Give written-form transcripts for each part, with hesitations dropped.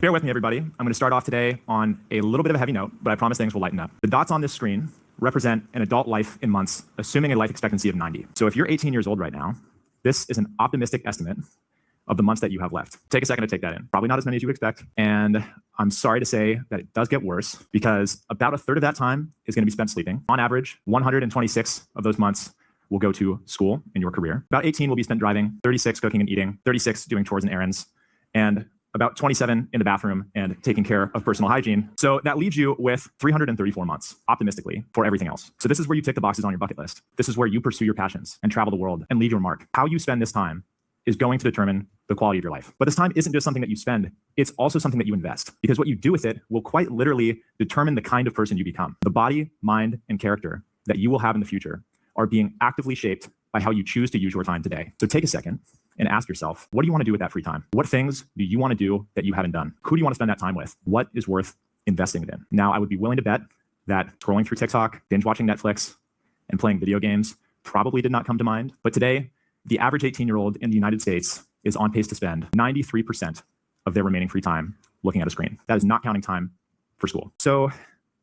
Bear with me, everybody. I'm going to start off today on a little bit of a heavy note, but I promise things will lighten up. The dots on this screen represent an adult life in months, assuming a life expectancy of 90. So if you're 18 years old right now, this is an optimistic estimate of the months that you have left. Take a second to take that in. Probably not as many as you expect. And I'm sorry to say that it does get worse because about a third of that time is going to be spent sleeping. On average, 126 of those months will go to school in your career. About 18 will be spent driving, 36 cooking and eating, 36 doing chores and errands, and about 27 in the bathroom and taking care of personal hygiene. So that leaves you with 334 months, optimistically, for everything else. So this is where you tick the boxes on your bucket list. This is where you pursue your passions and travel the world and leave your mark. How you spend this time is going to determine the quality of your life. But this time isn't just something that you spend, it's also something that you invest, because what you do with it will quite literally determine the kind of person you become. The body, mind, and character that you will have in the future are being actively shaped by how you choose to use your time today. So take a second and ask yourself, what do you want to do with that free time? What things do you want to do that you haven't done? Who do you want to spend that time with? What is worth investing it in? Now, I would be willing to bet that scrolling through TikTok, binge watching Netflix, and playing video games probably did not come to mind. But today, the average 18-year-old in the United States is on pace to spend 93% of their remaining free time looking at a screen. That is not counting time for school. So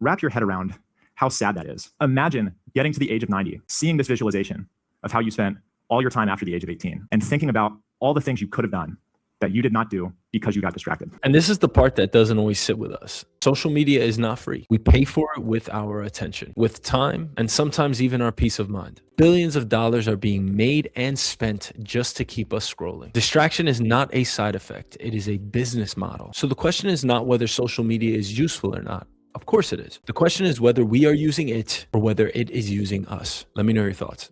wrap your head around how sad that is. Imagine getting to the age of 90, seeing this visualization of how you spent all your time after the age of 18 and thinking about all the things you could have done that you did not do because you got distracted. And this is the part that doesn't always sit with us. Social media is not free. We pay for it with our attention, with time, and sometimes even our peace of mind. Billions of dollars are being made and spent just to keep us scrolling. Distraction is not a side effect. It is a business model. So the question is not whether social media is useful or not. Of course it is. The question is whether we are using it or whether it is using us. Let me know your thoughts.